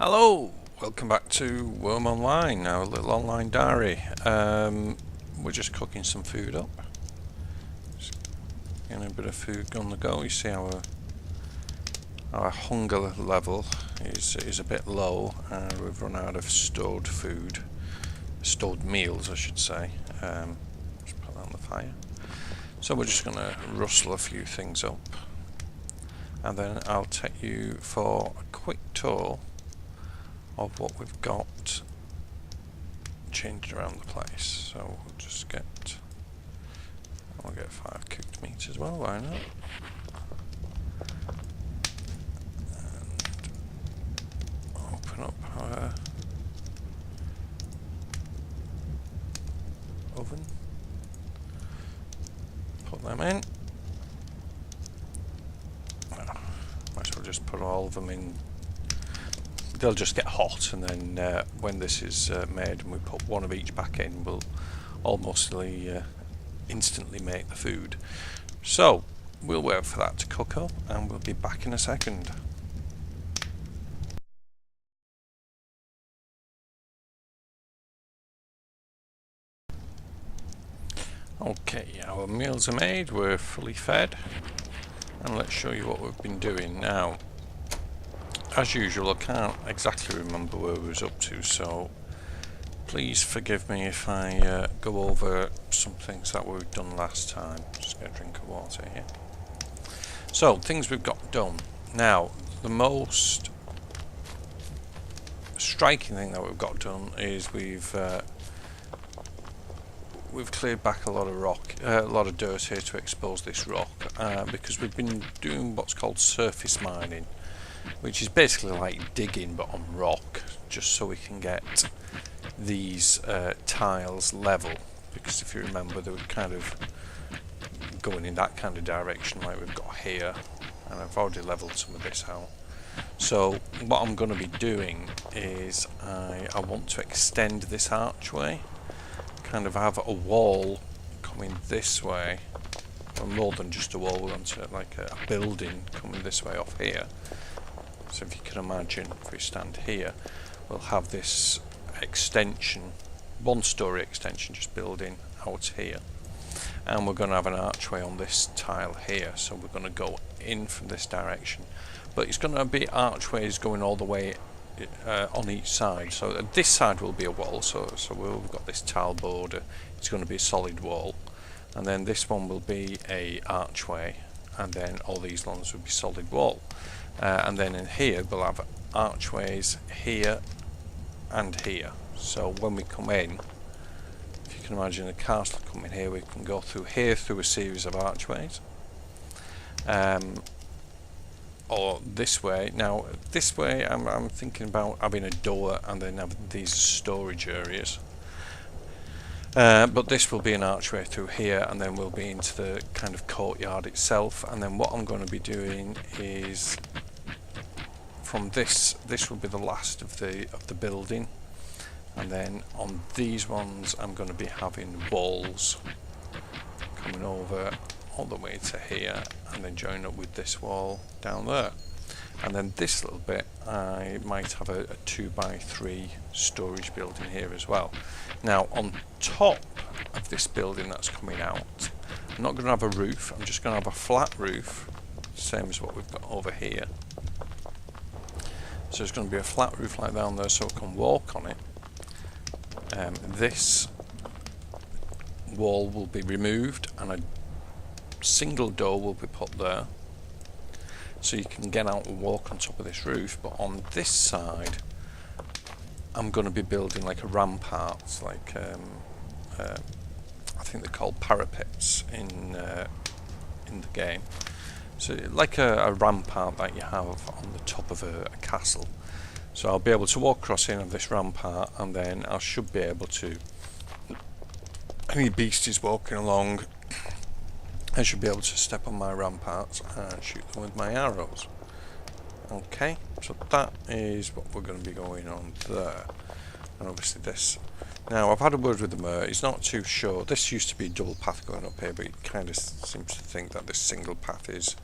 Hello, welcome back to Wurm Online, our little online diary. We're just cooking some food up. Just getting a bit of food on the go. You see our hunger level is a bit low. We've run out of stored food, stored meals I should say. Just put that on the fire. So we're just going to rustle a few things up, and then I'll take you for a quick tour of what we've got changed around the place. So we'll just I'll get 5 cooked meats as well, why not? And open up our oven, put them in. Might as well just put all of them in. They'll just get hot, and then when this is made and we put one of each back in, we'll almost instantly make the food. So we'll wait for that to cook up and we'll be back in a second. Okay, our meals are made, we're fully fed, and let's show you what we've been doing now. As usual, I can't exactly remember where we was up to, so please forgive me if I go over some things that we've done last time. Just get a drink of water here. So, things we've got done. Now, the most striking thing that we've got done is we've cleared back a lot of rock, a lot of dirt here to expose this rock, because we've been doing what's called surface mining, which is basically like digging but on rock, just so we can get these tiles level, because if you remember they were kind of going in that kind of direction like we've got here, and I've already leveled some of this out. So what I'm going to be doing is I want to extend this archway, kind of have a wall coming this way, or more than just a wall, we want to like a building coming this way off here. So if you can imagine, if we stand here, we'll have this extension, 1-story extension, just building out here. And we're going to have an archway on this tile here, so we're going to go in from this direction. But it's going to be archways going all the way on each side. So this side will be a wall, so we've got this tile border, it's going to be a solid wall. And then this one will be a archway, and then all these ones will be solid wall. And then in here we'll have archways here and here. So when we come in, if you can imagine a castle coming here, we can go through here through a series of archways, or this way. Now this way I'm thinking about having a door and then having these storage areas, but this will be an archway through here, and then we'll be into the kind of courtyard itself. And then what I'm going to be doing is, from this will be the last of the building, and then on these ones I'm going to be having walls coming over all the way to here, and then join up with this wall down there. And then this little bit I might have a 2x3 storage building here as well. Now on top of this building that's coming out, I'm not going to have a roof, I'm just going to have a flat roof, same as what we've got over here. So it's going to be a flat roof like down there, so I can walk on it. This wall will be removed and a single door will be put there, so you can get out and walk on top of this roof. But on this side I'm going to be building like a rampart, like I think they're called parapets in the game. So like a rampart that you have on the top of a castle. So I'll be able to walk across in of this rampart, and then I should be able to, any beasties walking along, I should be able to step on my ramparts and shoot them with my arrows. Okay, so that is what we're going to be going on there. And obviously this. Now I've had a word with the mayor, he's not too sure. This used to be a double path going up here, but he kind of seems to think that this single path is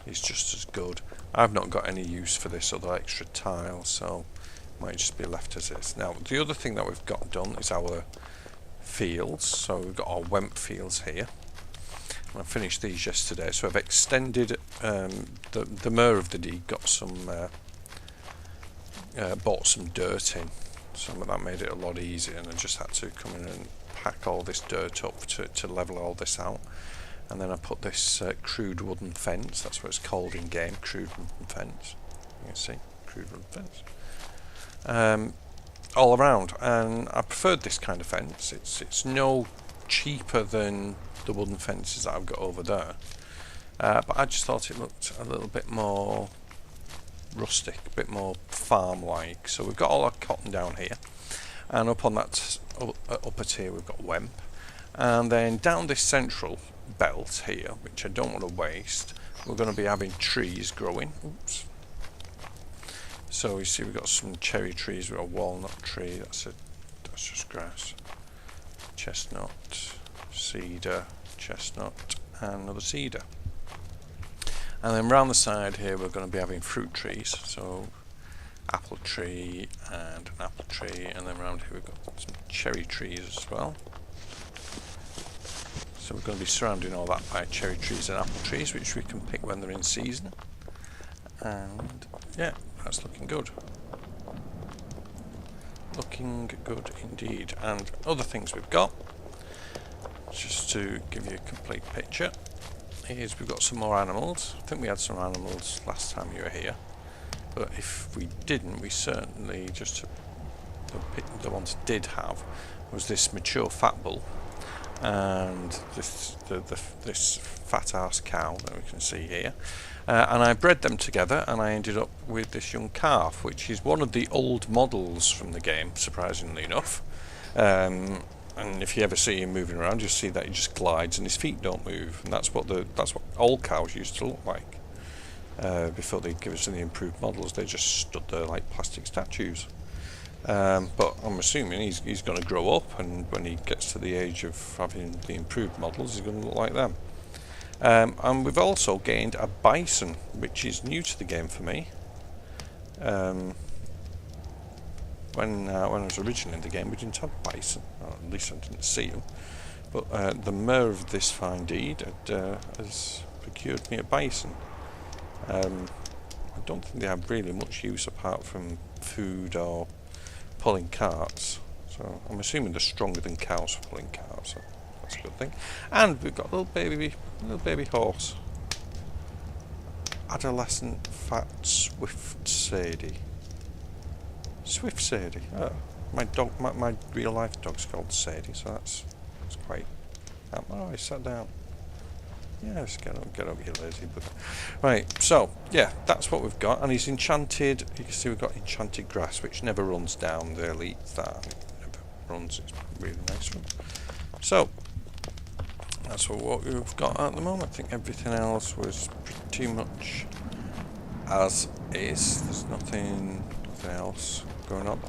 just as good. I've not got any use for this other extra tile, so might just be left as is. Now the other thing that we've got done is our fields. So we've got our WEMP fields here. I finished these yesterday, so I've extended the mayor of the deed got some bought some dirt in. Some of that made it a lot easier, and I just had to come in and pack all this dirt up to level all this out. And then I put this crude wooden fence, that's what it's called in game, crude wooden fence. You can see, crude wooden fence. All around, and I preferred this kind of fence. It's no cheaper than the wooden fences that I've got over there, but I just thought it looked a little bit more rustic, a bit more farm-like. So we've got all our cotton down here, and up on that upper tier we've got WEMP, and then down this central belt here, which I don't want to waste, we're going to be having trees growing. Oops. So you see we've got some cherry trees, we've got a walnut tree, that's just grass, chestnut, cedar, chestnut, and another cedar. And then round the side here we're going to be having fruit trees, so apple tree and an apple tree, and then round here we've got some cherry trees as well. So we're going to be surrounding all that by cherry trees and apple trees, which we can pick when they're in season. And yeah, that's looking good. Looking good indeed. And other things we've got, just to give you a complete picture, is we've got some more animals. I think we had some animals last time you were here, but if we didn't, we certainly just the ones did have was this mature fat bull and this fat ass cow that we can see here, and I bred them together, and I ended up with this young calf, which is one of the old models from the game, surprisingly enough. And if you ever see him moving around, you'll see that he just glides and his feet don't move, and that's what old cows used to look like before they give us the improved models. They just stood there like plastic statues. But I'm assuming he's going to grow up, and when he gets to the age of having the improved models, he's going to look like them. And we've also gained a bison, which is new to the game for me. When I was originally in the game, we didn't have bison, or at least I didn't see them. But the mayor of this fine deed has procured me a bison. I don't think they have really much use apart from food or pulling carts. So I'm assuming they're stronger than cows for pulling carts. So that's a good thing. And we've got a little baby horse, adolescent fat swift Sadie. Swift Sadie. Oh, my real life dog's called Sadie, so that's quite. Oh, he sat down. Yes, get up, you lazy bugger. Right, so yeah, that's what we've got, and he's enchanted. You can see we've got enchanted grass, which never runs down. They'll eat that. It never runs. It's a really nice one. So that's what we've got at the moment. I think everything else was pretty much as is. There's nothing else going on.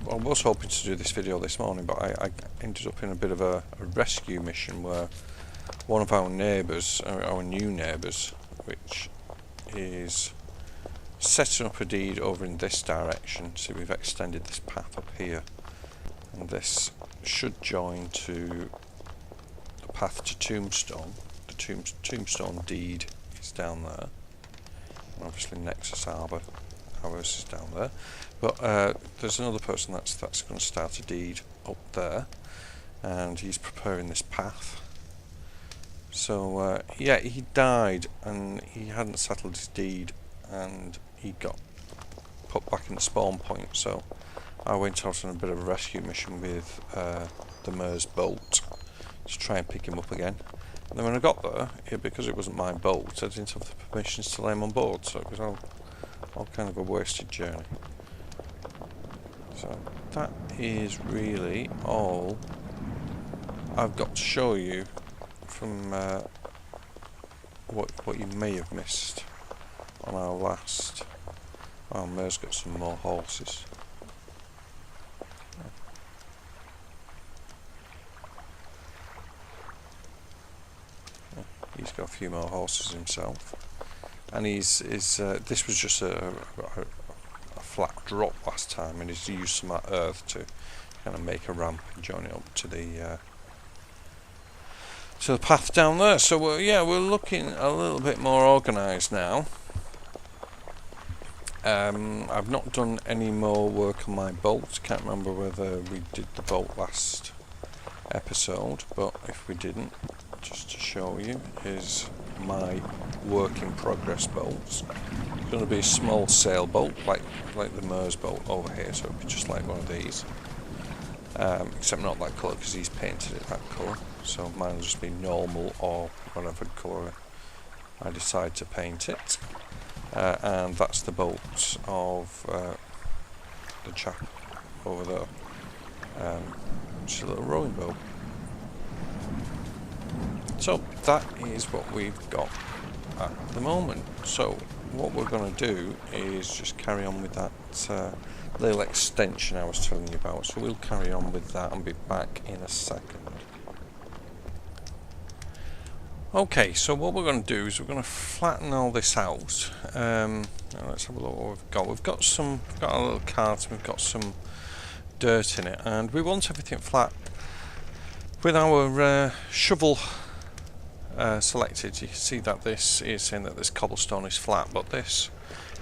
I was hoping to do this video this morning, but I ended up in a bit of a rescue mission where one of our neighbours, our new neighbours, which is setting up a deed over in this direction. So we've extended this path up here, and this should join to the path to Tombstone. The Tombstone deed is down there. Obviously Nexus Arbor, ours is down there, but there's another person that's going to start a deed up there, and he's preparing this path. So yeah, he died and he hadn't settled his deed, and he got put back in the spawn point. So I went out on a bit of a rescue mission with the mayor's boat to try and pick him up again. And then when I got there, because it wasn't my boat, I didn't have the permissions to lay him on board, so it was all kind of a wasted journey. So that is really all I've got to show you from what you may have missed on our last. Oh, Mayor's got some more horses. He's got a few more horses himself. and this was just a flat drop last time, and he's used some of that earth to kind of make a ramp and join it up to the path down there. So we're looking a little bit more organised now. I've not done any more work on my bolt. Can't remember whether we did the bolt last episode, but if we didn't, just to show you, is my work in progress bolts. It's going to be a small sailboat, like the Mears boat over here, so it'll be just like one of these, except not that colour because he's painted it that colour. So mine will just be normal or whatever colour I decide to paint it. And that's the boat of the chap over there. Just a little rowing boat. So that is what we've got at the moment. So what we're going to do is just carry on with that little extension I was telling you about. So we'll carry on with that and be back in a second. Okay, so what we're going to do is we're going to flatten all this out. Now let's have a look what we've got. We've got a little cart, and we've got some dirt in it, and we want everything flat. With our shovel selected, you can see that this is saying that this cobblestone is flat, but this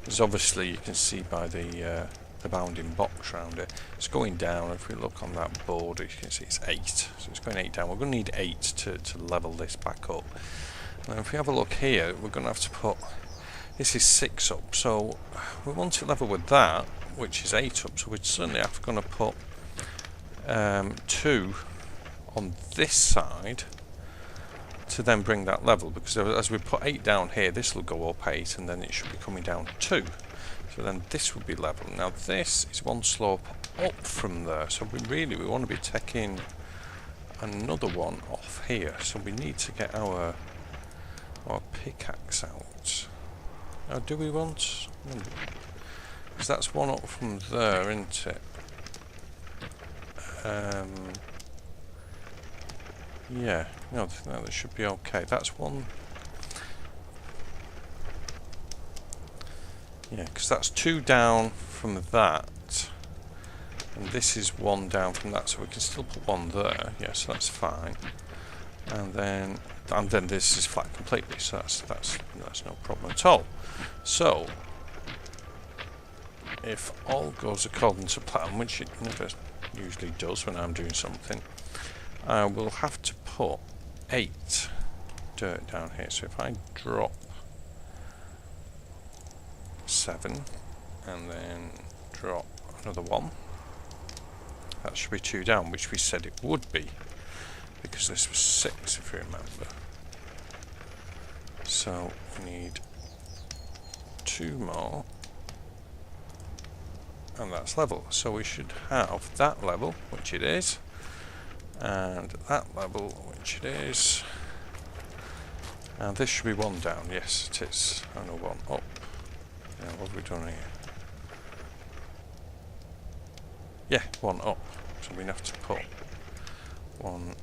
is obviously, you can see by the bounding box around it, it's going down. If we look on that board, you can see it's 8, so it's going 8 down. We're going to need 8 to level this back up. Now if we have a look here, we're going to have to put, this is 6 up, so we want it level with that, which is 8 up, so we're certainly going to put 2 on this side to then bring that level, because as we put 8 down here, this will go up 8, and then it should be coming down 2. So then this would be level. Now this is one slope up from there, so we want to be taking another one off here. So we need to get our pickaxe out. Now do we want? Because that's one up from there, isn't it? Yeah, no, that should be okay. That's one. Yeah, because that's 2 down from that, and this is 1 down from that, so we can still put 1 there. Yeah, so that's fine. And then this is flat completely, so that's no problem at all. So if all goes according to plan, which it never usually does when I'm doing something, I will have to put 8 dirt down here. So if I drop 7 and then drop another 1, that should be 2 down, which we said it would be, because this was 6 if you remember. So we need 2 more, and that's level. So we should have that level, which it is, and that level, which it is, and this should be 1 down. Yes, it is. And a 1 up. Now what have we done here? Yeah, 1 up. So we have to put 1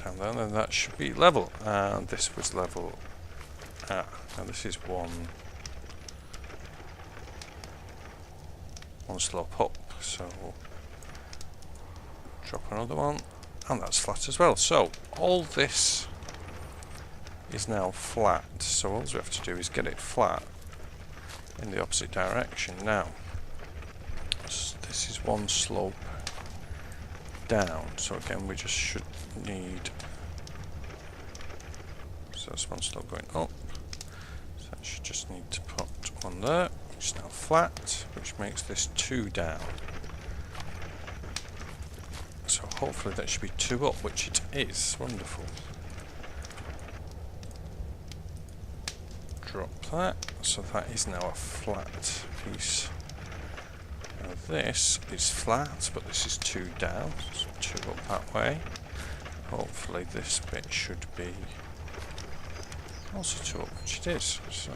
down there, and then that should be level. And this was level. Now this is 1 slope up. So drop another 1, and that's flat as well. So all this is now flat. So all we have to do is get it flat in the opposite direction. Now this is 1 slope down, so again we just should need, so that's 1 slope going up, so I should just need to put 1 there, which is now flat, which makes this 2 down. So hopefully that should be 2 up, which it is. Wonderful. Drop that, so that is now a flat piece. Now this is flat, but this is 2 down, so 2 up that way. Hopefully this bit should be also 2 up, which it is. So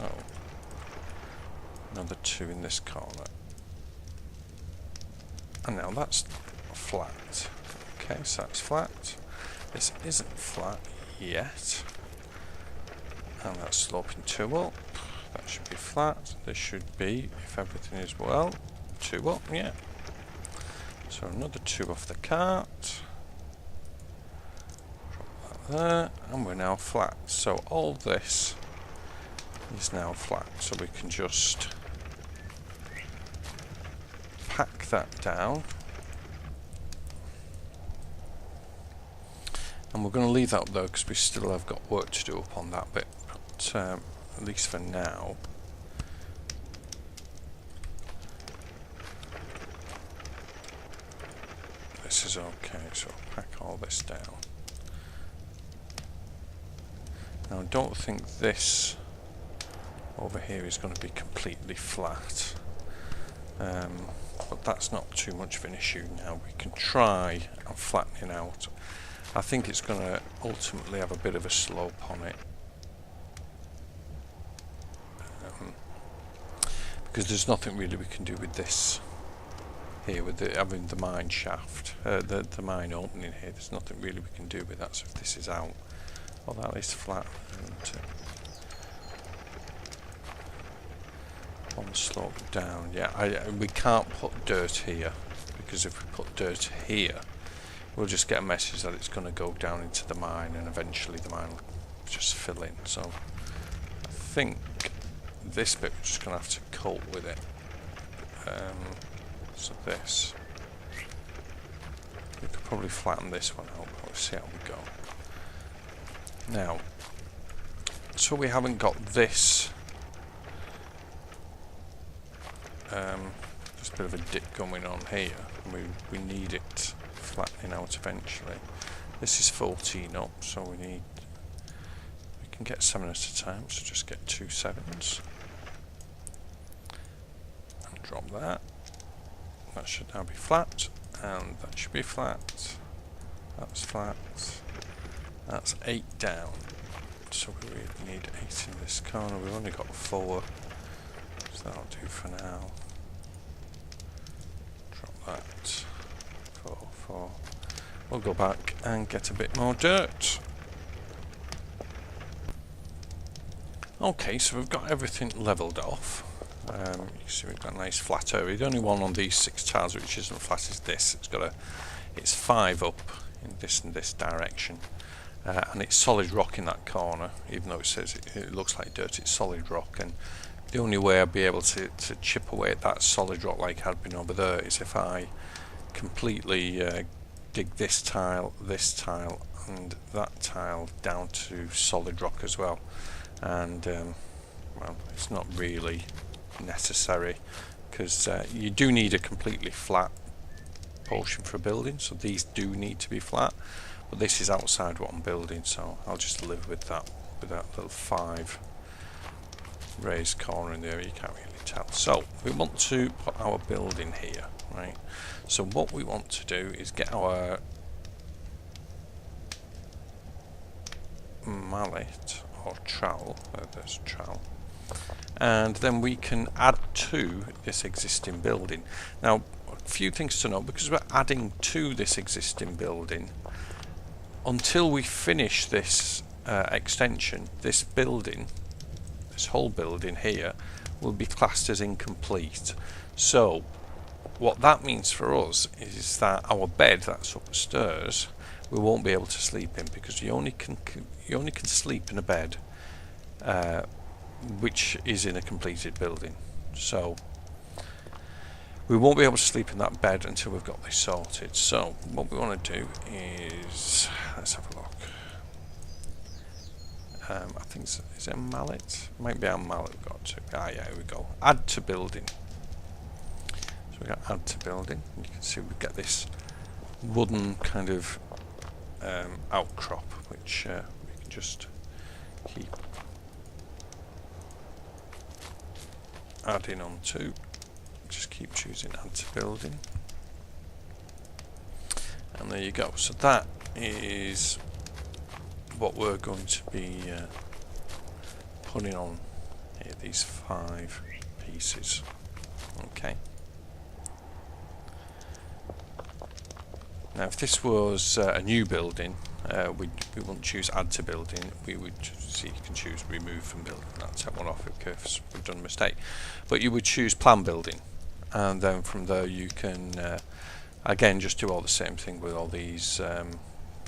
another 2 in this corner. And now that's flat. Okay, so that's flat. This isn't flat yet. And that's sloping 2 up. that should be flat. There should be, if everything is well, 2 up, yeah. So another 2 off the cart. Drop that there, and we're now flat. So all this is now flat. So we can just pack that down. And we're going to leave that up though, because we still have got work to do up on that bit. But at least for now, this is okay. So I'll pack all this down. Now I don't think this over here is going to be completely flat. But that's not too much of an issue now. We can try and flatten it out. I think it's going to ultimately have a bit of a slope on it. Because there's nothing really we can do with this here, with having the mine shaft, the mine opening here. There's nothing really we can do with that. So if this is out, well, that is flat. One slope down. Yeah, we can't put dirt here, because if we put dirt here, we'll just get a message that it's going to go down into the mine, and eventually the mine will just fill in. So I think this bit we're just going to have to cope with it. So this, we could probably flatten this one out, but we'll see how we go. Now, so we haven't got this, just a bit of a dip going on here, and we need it flattening out eventually. This is 14 up, so we can get 7 at a time, so just get 2 7s and drop that. That should now be flat, and that should be flat. That's flat. That's 8 down, so we really need 8 in this corner. We've only got 4, so that'll do for now. Drop that. 4 4. We'll go back and get a bit more dirt. Okay, so we've got everything levelled off. You can see we've got a nice flat area. The only one on these 6 tiles which isn't flat is this. It's 5 up in this and this direction, and it's solid rock in that corner. Even though it says it looks like dirt, it's solid rock. And the only way I'd be able to chip away at that solid rock like I'd been over there is if I completely dig this tile, and that tile down to solid rock as well. And well, it's not really necessary, because you do need a completely flat portion for a building, so these do need to be flat, but this is outside what I'm building, so I'll just live with that little 5 raised corner in there. You can't really tell. So we want to put our building here, right? So what we want to do is get our mallet or trowel, there's a trowel, and then we can add to this existing building. Now, a few things to know, because we're adding to this existing building, until we finish this extension, this building, this whole building here, will be classed as incomplete. So what that means for us is that our bed that's upstairs, we won't be able to sleep in, because you only can sleep in a bed which is in a completed building. So we won't be able to sleep in that bed until we've got this sorted. So what we want to do is, let's have a look. I think is it a mallet? Might be our mallet we've got to. Ah, yeah, here we go. Add to building. So we got add to building. And you can see we get this wooden kind of outcrop, which we can just keep adding on to. Just keep choosing add to building, and there you go. So that is what we're going to be putting on here, these 5 pieces. Okay. Now if this was a new building, we wouldn't choose add to building, we would see, you can choose remove from building, that's that one off if we've done a mistake. But you would choose plan building, and then from there you can again just do all the same thing with all these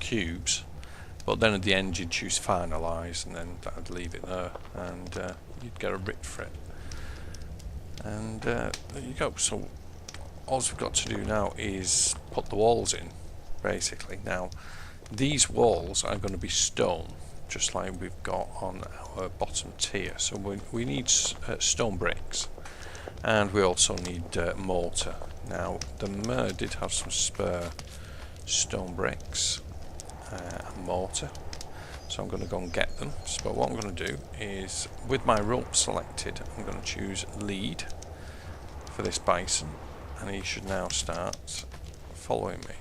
cubes, but then at the end you'd choose finalize, and then that'd leave it there, and you'd get a writ for it. And there you go. So all we've got to do now is put the walls in, basically. Now these walls are going to be stone, just like we've got on our bottom tier, so we need stone bricks, and we also need mortar. Now the mayor did have some spare stone bricks and mortar, so I'm going to go and get them. So what I'm going to do is, with my rope selected, I'm going to choose lead for this bison, and he should now start following me.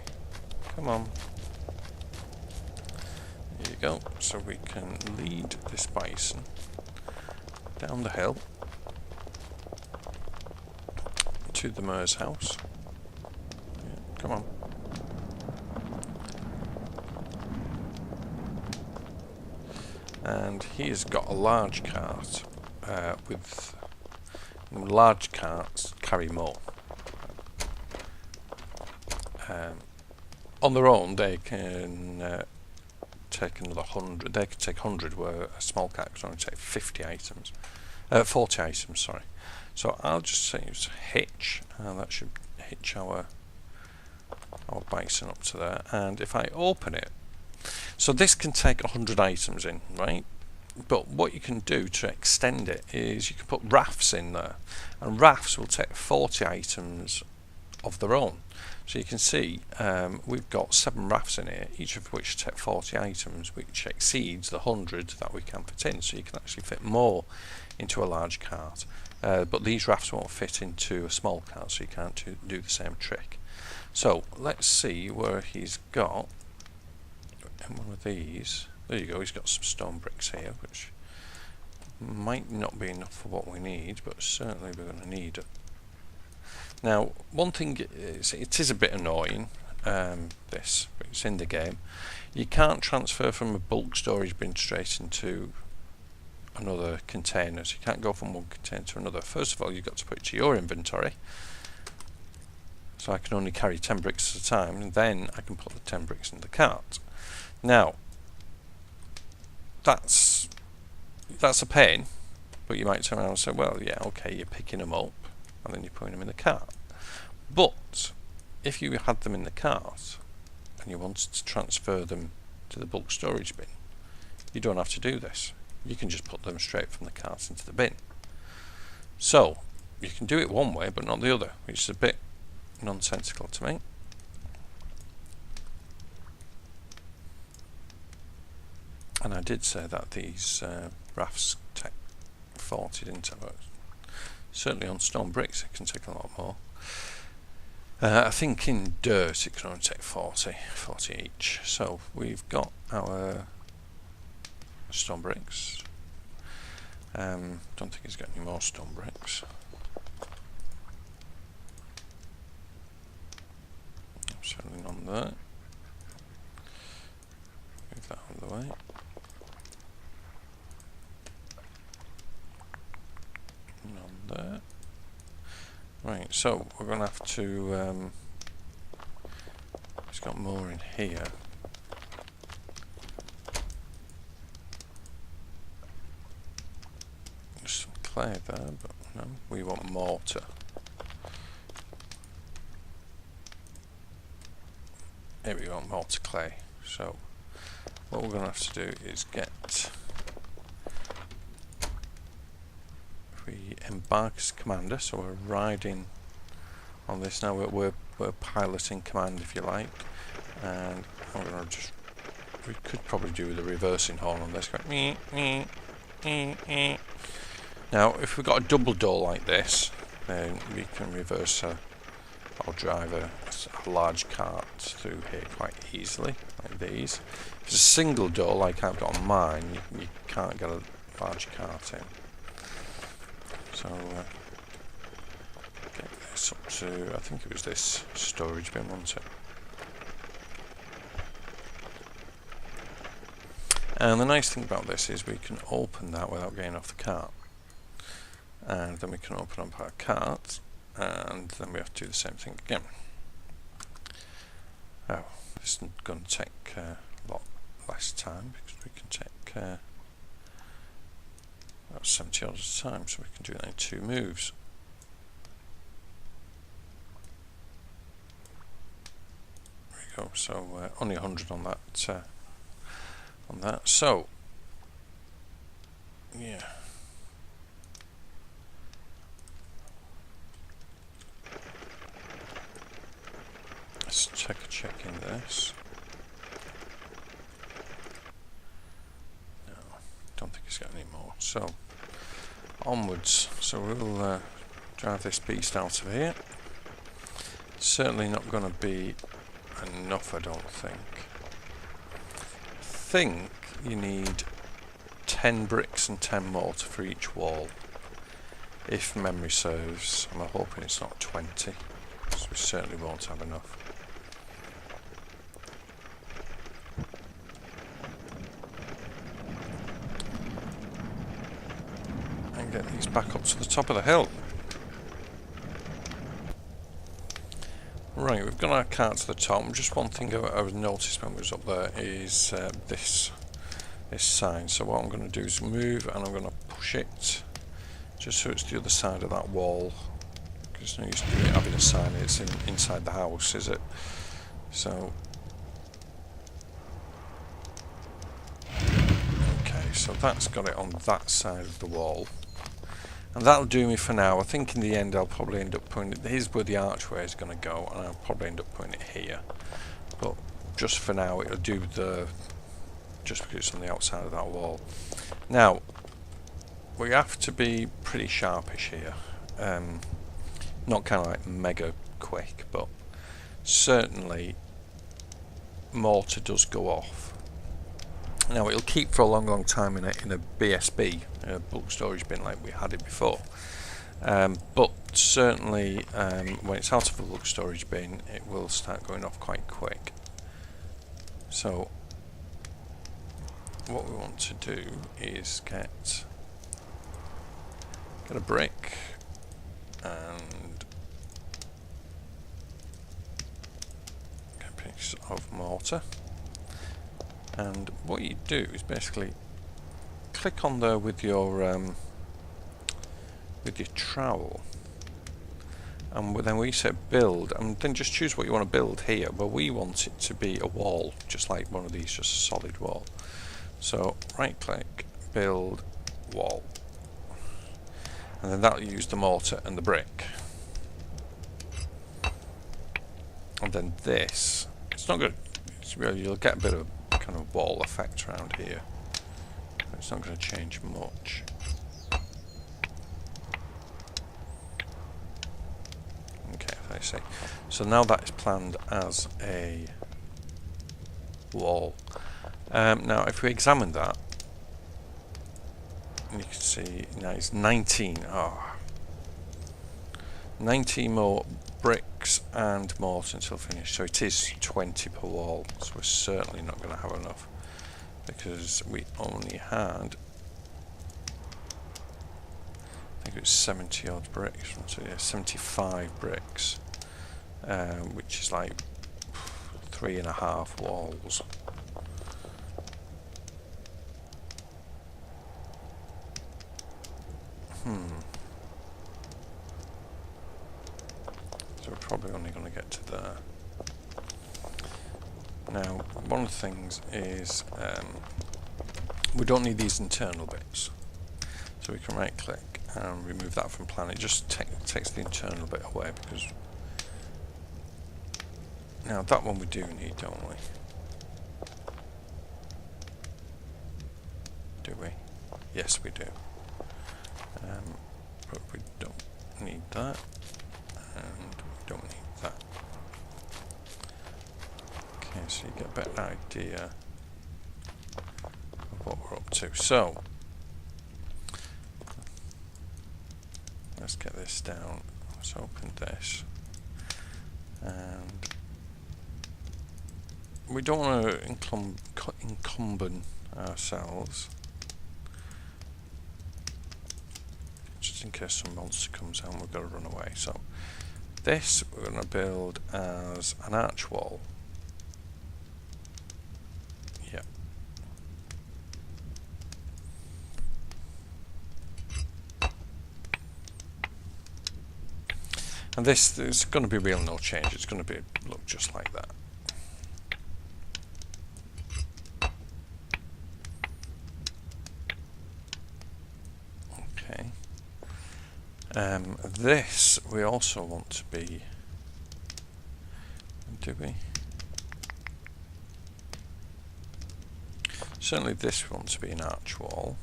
Come on. There you go. So we can lead this bison down the hill to the mayor's house. Yeah, come on. And he has got a large cart with large carts carry more. On their own they can take another 100, they could take 100 where a small cart can only take 40 items, sorry. So I'll just say it's hitch, and that should hitch our bison up to there. And if I open it, so this can take 100 items in, right? But what you can do to extend it is you can put rafts in there, and rafts will take 40 items of their own. So you can see we've got 7 rafts in here, each of which take 40 items, which exceeds the 100 that we can fit in. So you can actually fit more into a large cart, but these rafts won't fit into a small cart, so you can't do the same trick. So let's see where he's got in one of these. There you go, he's got some stone bricks here, which might not be enough for what we need, but certainly we're going to need it. Now, one thing is, it is a bit annoying, this, but it's in the game. You can't transfer from a bulk storage bin straight into another container, so you can't go from one container to another. First of all, you've got to put it to your inventory, so I can only carry 10 bricks at a time, and then I can put the 10 bricks in the cart. Now, that's a pain, but you might turn around and say, well, yeah, okay, you're picking them up and then you're putting them in the cart. But if you had them in the cart and you wanted to transfer them to the bulk storage bin, you don't have to do this. You can just put them straight from the cart into the bin. So you can do it one way but not the other, which is a bit nonsensical to me. And I did say that these rafts take 40, didn't I? But certainly on stone bricks it can take a lot more. I think in dirt it can only take 40 each. So we've got our stone bricks. Don't think he's got any more stone bricks. Certainly none there. Move that out of the way. None there. Right, so we're going to have to. He's got more in here. There's some clay there, but no, we want mortar. Here we want mortar clay. So what we're going to have to do is get. We embark as commander, so we're riding on this now. We're piloting command, if you like, and I'm going to just. We could probably do the reversing horn on this. Now, if we've got a double door like this, then we can reverse or drive a large cart through here quite easily, like these. If it's a single door, like I've got on mine, you can't get a large cart in. So get this up to, I think it was this storage bin, wasn't it? And the nice thing about this is we can open that without getting off the cart. And then we can open up our cart, and then we have to do the same thing again. Oh, this is going to take a lot less time because we can take about 70 odd at a time, so we can do that in 2 moves. There we go. So only 100 on that. So yeah. Let's check in this. No, don't think it's got any more. So onwards. So we'll drive this beast out of here. Certainly not going to be enough, I don't think. I think you need 10 bricks and 10 mortar for each wall, if memory serves. I'm hoping it's not 20, because we certainly won't have enough. And get these back up to the top of the hill. Right, we've got our cart to the top. Just one thing I noticed when we was up there is this sign. So what I'm going to do is move, and I'm going to push it just so it's the other side of that wall. Because no use having a sign it's inside the house, is it? So okay, so that's got it on that side of the wall. And that'll do me for now. I think in the end I'll probably end up putting it, here's where the archway is going to go, and I'll probably end up putting it here. But just for now it'll do just because it's on the outside of that wall. Now, we have to be pretty sharpish here. Not kind of like mega quick, but certainly mortar does go off. Now it'll keep for a long time in a BSB, a bulk storage bin, like we had it before. But certainly when it's out of a bulk storage bin, it will start going off quite quick. So what we want to do is get a brick and get a piece of mortar. And what you do is basically click on there with your trowel, and then we set build, and then just choose what you want to build here. But we want it to be a wall, just like one of these, just a solid wall. So right click, build wall, and then that'll use the mortar and the brick. And then this, it's not good. You'll get a bit of kind of wall effect around here. It's not going to change much. Okay, I see. So now that is planned as a wall. Now, if we examine that, you can see now it's 19. 19 more bricks and mortar until finished. So it is 20 per wall. So we're certainly not going to have enough, because we only had, I think it was 70 odd bricks. So yeah, 75 bricks, which is like 3.5 walls. So we're probably only going to get to there. Now, one of the things is we don't need these internal bits. So we can right click and remove that from plan. It just takes the internal bit away, because now that one we do need, don't we? Do we? Yes, we do. But we don't need that, and we don't need that. Okay, so you get a better idea of what we're up to. So let's get this down. Let's open this, and we don't want to encumber ourselves, just in case some monster comes out and we've got to run away. So this we're going to build as an arch wall. Yeah. And this, there's going to be real no change. It's going to be look just like that. Okay. This we also want to be. Do we? Certainly, this we want to be an arch wall.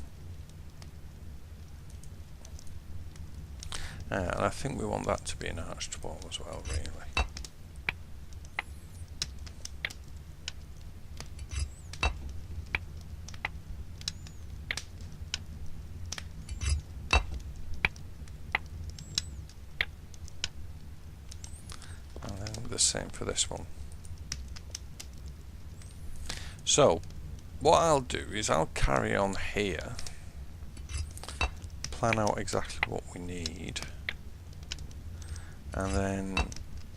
And I think we want that to be an arched wall as well, really. And then the same for this one. So, what I'll do is I'll carry on here, plan out exactly what we need, and then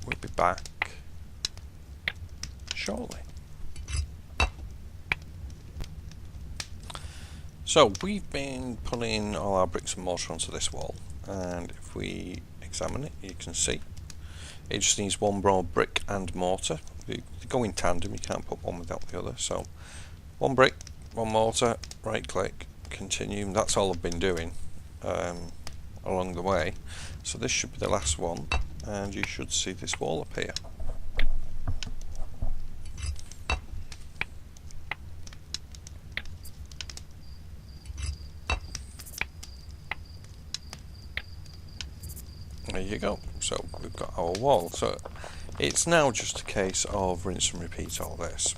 we'll be back shortly. So we've been putting all our bricks and mortar onto this wall, and if we examine it, you can see it just needs one more brick and mortar. They go in tandem, you can't put one without the other. So one brick, one mortar, right click, continue. That's all I've been doing along the way. So this should be the last one, and you should see this wall appear. There you go. So we've got our wall. So it's now just a case of rinse and repeat all this.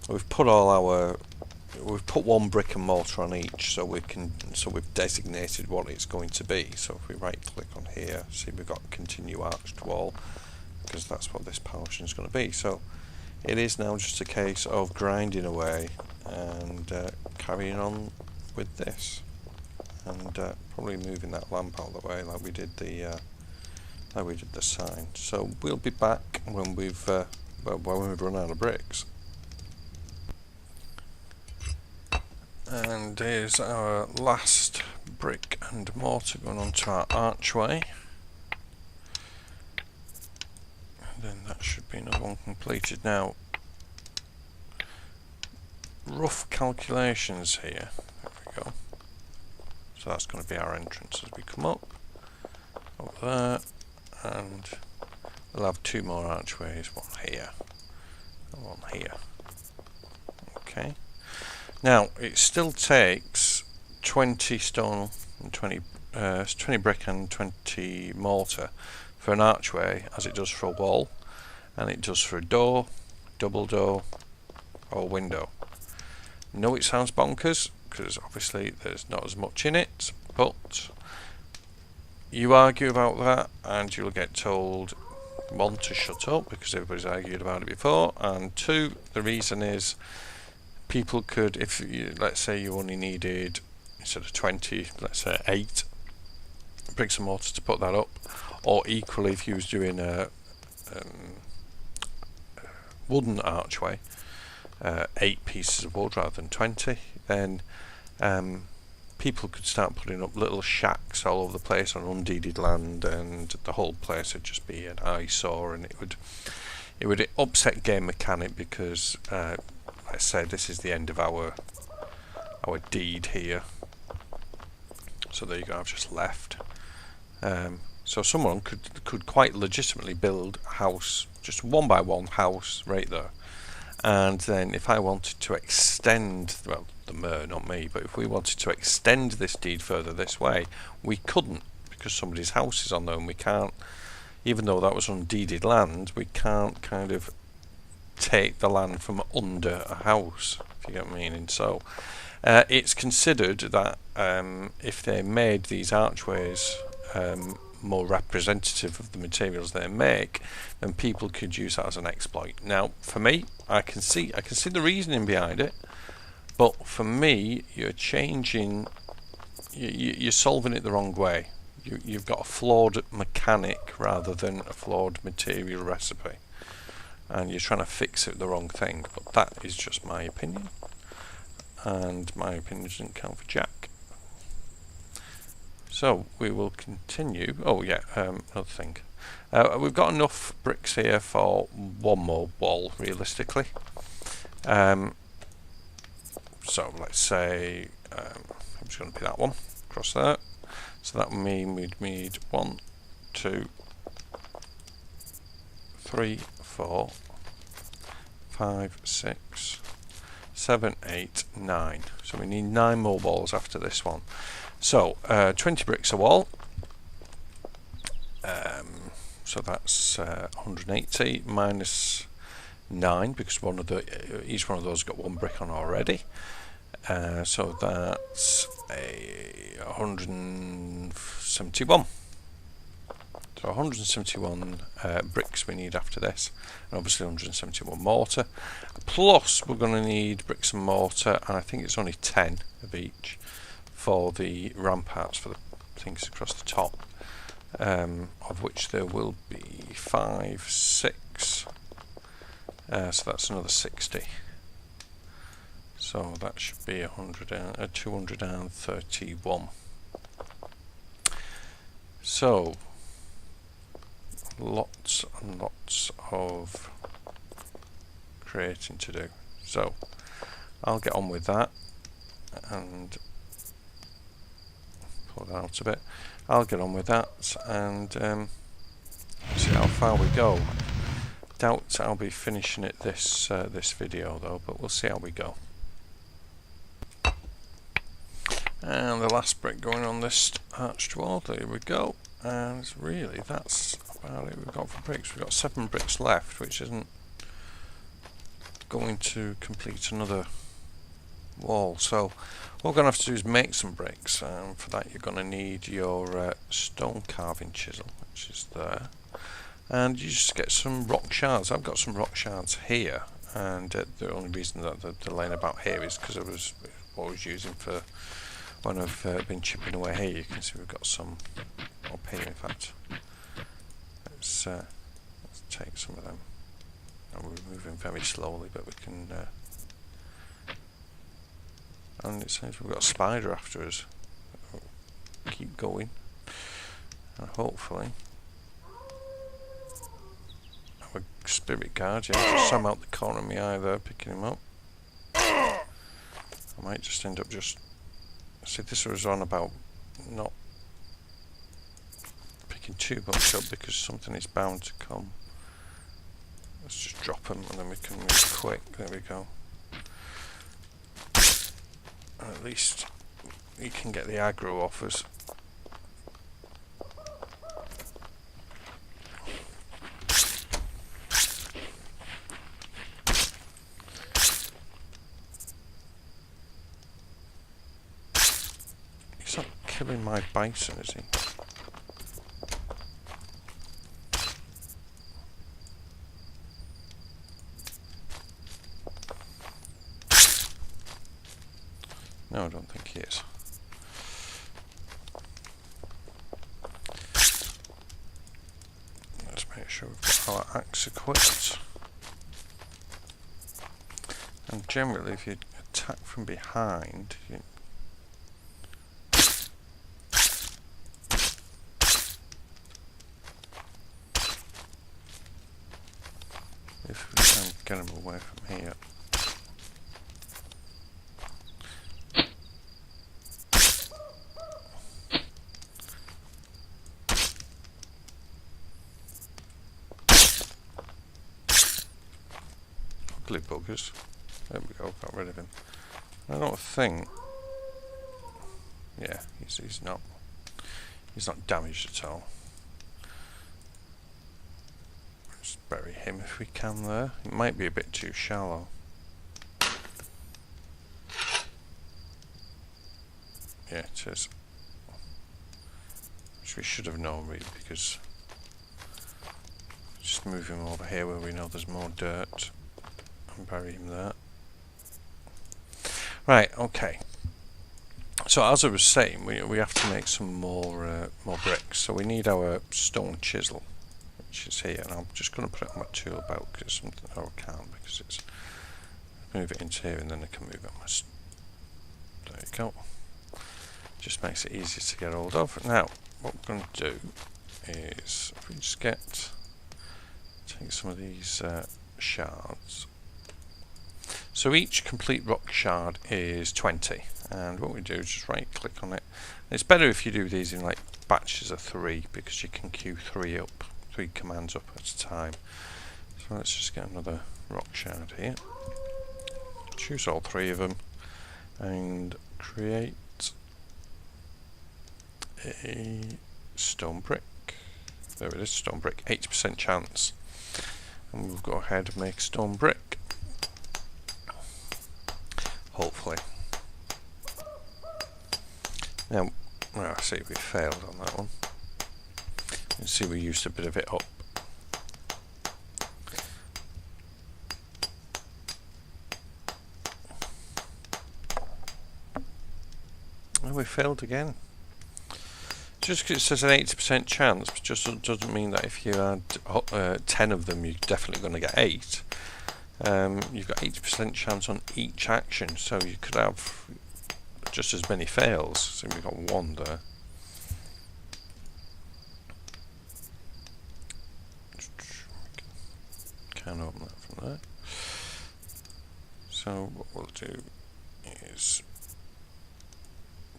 We've put one brick and mortar on each, so we've designated what it's going to be. So if we right click on here, see we've got continue arched wall, because that's what this portion is going to be. So it is now just a case of grinding away and carrying on with this, and probably moving that lamp out of the way like we did the sign. So we'll be back when we've run out of bricks. And here's our last brick and mortar going onto our archway. And then that should be another one completed. Now, rough calculations here. There we go. So that's going to be our entrance as we come up. Over there. And we'll have two more archways. One here. And one here. Okay. Now, it still takes 20 stone and 20 brick and 20 mortar for an archway, as it does for a wall, and it does for a door, double door, or window. I know it sounds bonkers, because obviously there's not as much in it, but you argue about that and you'll get told, one, to shut up, because everybody's argued about it before, and two, the reason is people could, if you, let's say you only needed, instead of 20, let's say 8 bricks and mortar to put that up, or equally if you was doing a wooden archway, 8 pieces of wood rather than 20, then people could start putting up little shacks all over the place on undeeded land, and the whole place would just be an eyesore, and it would upset game mechanic, because let's say this is the end of our deed here. So there you go, I've just left. So someone could quite legitimately build a house, just one by one house right there. And then if I wanted to extend, well, the mayor, not me, but if we wanted to extend this deed further this way, we couldn't, because somebody's house is on there, and we can't, even though that was undeeded land, we can't kind of take the land from under a house, if you get what I mean. And so it's considered that if they made these archways more representative of the materials they make, then people could use that as an exploit. Now, for me, I can see the reasoning behind it, But for me, you're changing, you're solving it the wrong way. You've got a flawed mechanic rather than a flawed material recipe, and you're trying to fix it the wrong thing. But that is just my opinion, and my opinion doesn't count for jack. So we will continue. Oh yeah, another thing. We've got enough bricks here for one more wall, realistically. So let's say I'm just going to be that one across there. So that would mean we'd need 1, 2, 3, 4, 5, 6, 7, 8, 9. So we need 9 more walls after this one. So 20 bricks a wall. So that's 180 minus 9, because each one of those got 1 brick on already. So that's a 171. So 171 bricks we need after this, and obviously 171 mortar. Plus we're going to need bricks and mortar, and I think it's only 10 of each for the ramparts, for the things across the top, of which there will be 5, 6. So that's another 60. So that should be 231. So lots and lots of creating to do. So I'll get on with that and pull that out a bit. I'll get on with that and see how far we go. Doubt I'll be finishing it this video though, but we'll see how we go. And the last brick going on this arched wall, there we go. And really that's about it we've got for bricks. We've got 7 bricks left, which isn't going to complete another wall. So what we're going to have to do is make some bricks, and for that you're going to need your stone carving chisel, which is there. And you just get some rock shards. I've got some rock shards here, and the only reason that they're laying about here is because it was what I was using for when I've been chipping away here. You can see we've got some up here. In fact, let's take some of them. We're moving very slowly, but we can. And it says we've got a spider after us. Keep going, and hopefully. Our spirit guard, yeah, just Sam out the corner of my eye there, picking him up. I might just end up just. See, this was on about not picking too much up because something is bound to come. Let's just drop them and then we can move quick. There we go. And at least you can get the aggro off us. He's not killing my bison, is he? No, I don't think he is. Let's make sure we've got our axe equipped. And generally, if you attack from behind, if we can get him away from here. Ugly buggers. There we go, got rid of him. I don't think. Yeah, he's not damaged at all. Just bury him if we can there. It might be a bit too shallow. Yeah, it is. Which we should have known really, because just move him over here where we know there's more dirt and bury him there. Right, okay. So as I was saying, we have to make some more bricks. So we need our stone chisel, which is here, and I'm just going to put it on my tool belt because it's something I can't, because it's move it into here and then I can move it on my. There you go. Just makes it easier to get hold of. Now, what we're going to do is if we just take some of these shards. So each complete rock shard is 20, and what we do is just right click on it. It's better if you do these in like batches of 3, because you can queue 3 commands up at a time. So let's just get another rock shard here, choose all 3 of them and create a stone brick. There it is, stone brick, 80% chance, and we'll go ahead and make stone brick. Hopefully. Now, I see we failed on that one. You can see we used a bit of it up. And we failed again. Just because it says an 80% chance, just doesn't mean that if you had 10 of them, you're definitely going to get 8. You've got 80% chance on each action, so you could have just as many fails. So we've got 1 there. Can't open that from there. So what we'll do is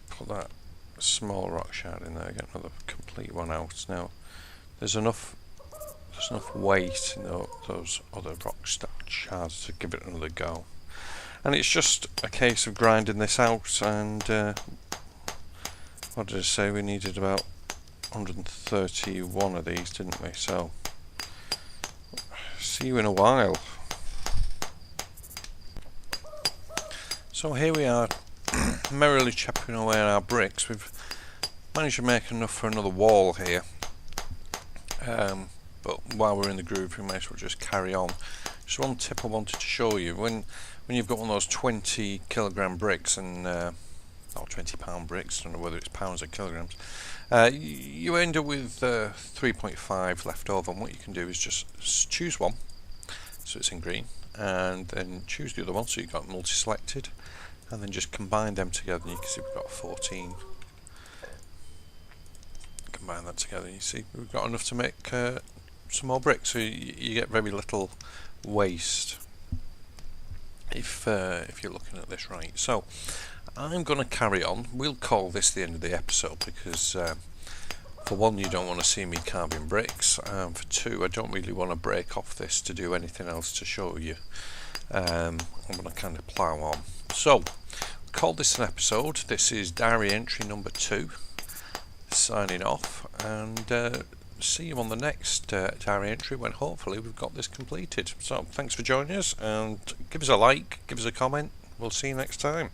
put that small rock shard in there, get another complete one out. Now there's enough weight in those other rock shards to give it another go, and it's just a case of grinding this out. And what did I say, we needed about 131 of these, didn't we? So see you in a while. So here we are, merrily chipping away at our bricks. We've managed to make enough for another wall here, but while we're in the groove we may as well just carry on. Just one tip I wanted to show you: when you've got one of those 20 kilogram bricks, and or 20 pound bricks, I don't know whether it's pounds or kilograms, you end up with 3.5 left over, and what you can do is just choose one, so it's in green, and then choose the other one, so you've got multi-selected, and then just combine them together, and you can see we've got 14. Combine that together, and you see we've got enough to make some more bricks, so you get very little waste if you're looking at this right. So I'm going to carry on. We'll call this the end of the episode, because for one, you don't want to see me carving bricks, for two, I don't really want to break off this to do anything else to show you. I'm going to kind of plough on. So call this an episode. This is diary entry number 2, signing off, and see you on the next diary entry, when hopefully we've got this completed. So thanks for joining us, and give us a like, give us a comment. We'll see you next time.